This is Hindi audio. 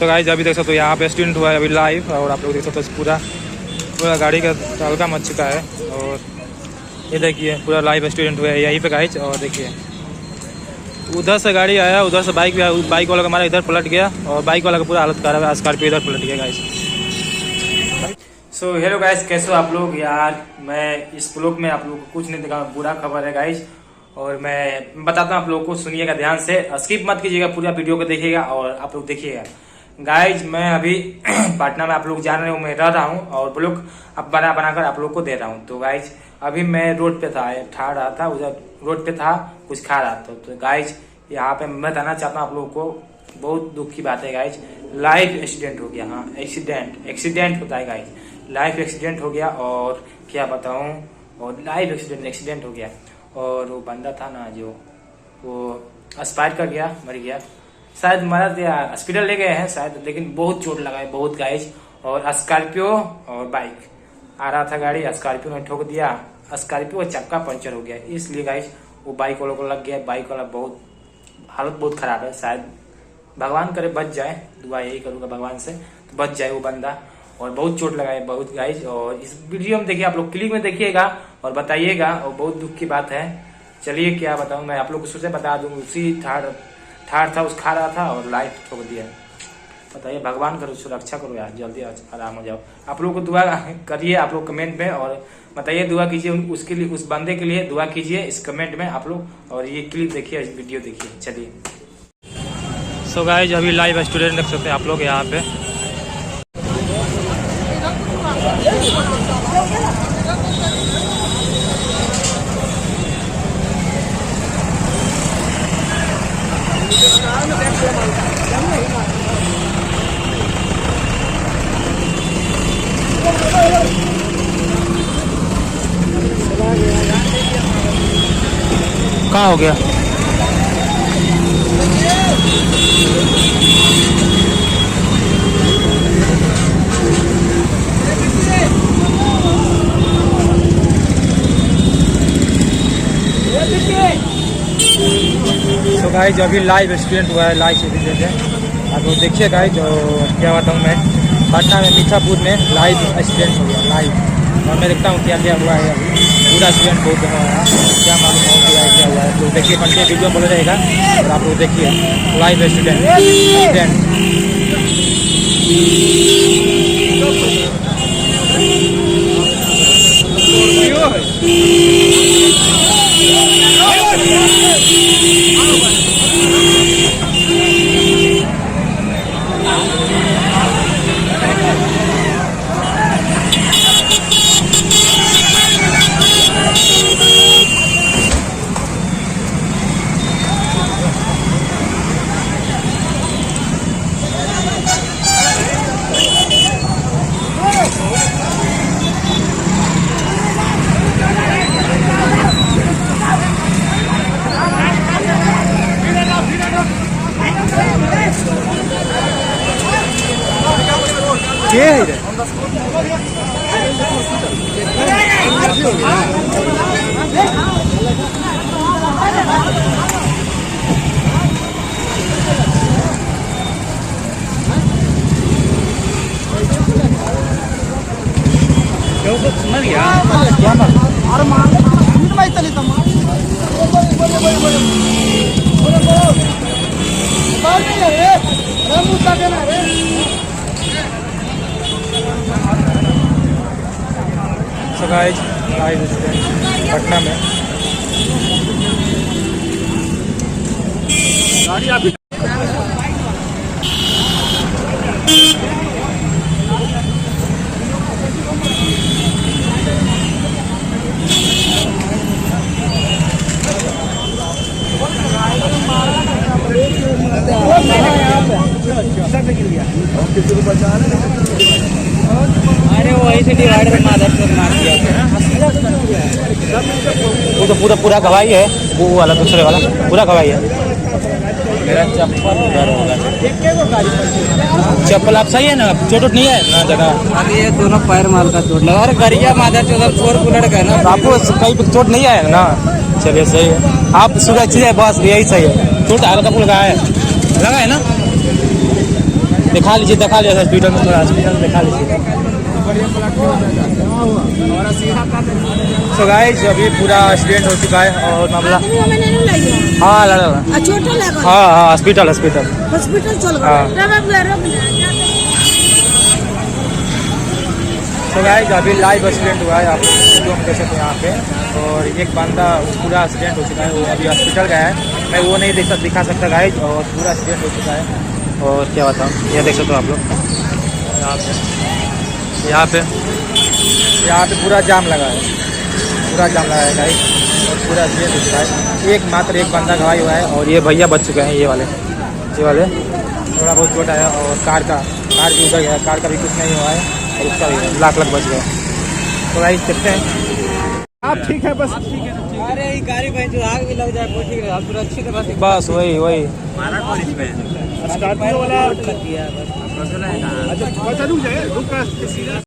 सो गाइस अभी देख सकते हो यहाँ पे एक्सीडेंट हुआ है अभी लाइव, और आप लोग देख सकते हो पूरा गाड़ी का तलका मच चुका है। और ये देखिए पूरा लाइव एक्सीडेंट हुआ है यहीं पे गाइस। और देखिए उधर से गाड़ी आया, उधर से बाइक भी आया, बाइक वाला का हमारा इधर पलट गया और बाइक वाला का पूरा हालत खराब है, स्कॉर्पियो इधर पलट गया गाइस। सो हेलो गाइस, कैसे हो आप लोग यार। मैं इस ब्लॉग में आप लोगों को कुछ नहीं दिखा, बुरा खबर है गाइस, और मैं बताता हूँ आप लोगों को, सुनिएगा ध्यान से, स्किप मत कीजिएगा, पूरा वीडियो को देखिएगा और आप लोग देखिएगा गाइज। मैं अभी पटना में आप लोग जान रहे हो मैं रह रहा हूँ और ब्लॉग अब बनाकर आप लोग को दे रहा हूँ। तो गाइज अभी मैं रोड पे था, ठा रहा था, उधर रोड पे था, कुछ खा रहा था। तो गाइज यहाँ पे मैं बताना चाहता हूँ आप लोगों को, बहुत दुख की बात है गाइज, लाइव एक्सीडेंट हो गया। हाँ एक्सीडेंट होता है गाइज, लाइव एक्सीडेंट हो गया। और क्या बताऊँ, और लाइव एक्सीडेंट हो गया। और वो बंदा था ना जो, वो एक्सपायर कर गया, मर गया, शायद मरा था, हॉस्पिटल ले गए हैं शायद, लेकिन बहुत चोट लगा है बहुत गाइज। और स्कॉर्पियो और बाइक आ रहा था गाड़ी, स्कॉर्पियो ने ठोक दिया, स्कॉर्पियो का चक्का पंचर हो गया, इसलिए गाइज वो बाइक वालों को लग गया। बाइक वाला बहुत हालत बहुत खराब है, शायद भगवान करे बच जाए, दुआ यही करूंगा भगवान से, तो बच जाए वो बंदा। और बहुत चोट लगा है बहुत गाइज। और इस वीडियो में देखिए, आप लोग क्लिक में देखिएगा और बताइएगा, और बहुत दुख की बात है। चलिए क्या बताऊं मैं आप लोग को, सोचे बता दूं, उसी ठार था, उस खा रहा था और लाइट ठोक दिया। बताइए, भगवान करो सुरक्षा करो यार, जल्दी आराम हो जाओ। आप लोग को दुआ करिए आप लोग कमेंट में, और बताइए दुआ कीजिए उसके लिए, उस बंदे के लिए दुआ कीजिए इस कमेंट में आप लोग। और ये क्लिप देखिए, वीडियो देखिए। चलिए सो गाइस अभी लाइव स्टूडेंट देख सकते हैं आप लोग यहाँ पे। कहाँ हो गया? तो गाइस अभी लाइव एक्सीडेंट हुआ है, लाइव एक्सीडेंट है आप लोग देखिए गाइस। और क्या बताऊँ मैं, पटना में मीठापुर में लाइव एक्सीडेंट हो गया लाइव। और मैं देखता हूँ क्या क्या हुआ है अभी, पूरा एक्सीडेंट बहुत हुआ है, क्या मालूम हो क्या हुआ है। तो देखिए कंटिन्यू वीडियो बोला जाएगा और आप लोग देखिए लाइव एक्सीडेंट। ये है रे गाइस लाइव एक्सीडेंट पटना में। गाड़ी आप अरे वही से डिवाइडर मार दिया, वो तो पूरा गवाही है, वो वाला दूसरे वाला पूरा गवाही है। मेरा चप्पल उधर होगा, चप्पल आप सही है ना, चोट नहीं है ना जगह। अभी ये दोनों पैर माल का चोट लगा, अरे गरिया माधर चौदह फोर बुलेट का ना, आपको कहीं पे चोट नहीं आया ना। चलिए सही है, आप सुरक्षित है बस, यही सही है। चोट हल्का फुल्का है, लगा है ना। दिखा लीजिए हॉस्पिटल में, थोड़ा हॉस्पिटल में दिखा लीजिए। तो गाइस अभी पूरा एक्सीडेंट हो चुका है और मामला हाँ लड़ा हाँ हॉस्पिटल चल तो गाइस अभी लाइव एक्सीडेंट हुआ है, आप लोग देख सकते हैं यहाँ पे। और एक बंदा पूरा एक्सीडेंट हो चुका है, वो अभी हॉस्पिटल गया है, मैं वो नहीं दिखा सकता गाइस। और पूरा एक्सीडेंट हो चुका है और क्या बताऊँ, ये देख सकते हो आप लोग यहाँ पे पूरा जाम लगा है, गाइस। और पूरा एक्सीडेंट हो चुका है, मात्र एक बंदा घायल हुआ है और ये भैया बच चुके हैं, ये वाले थोड़ा बहुत चोट आया। और कार भी उधर गया, कार का भी कुछ नहीं हुआ है और उसका भी लाख बच गया। तो गाइस देखते हैं आप ठीक है बस। अरे गाड़ी में जो आग भी लग जाए वो ठीक है, सुरक्षित बस वही स्कॉर्पियो वाला लग गया बस।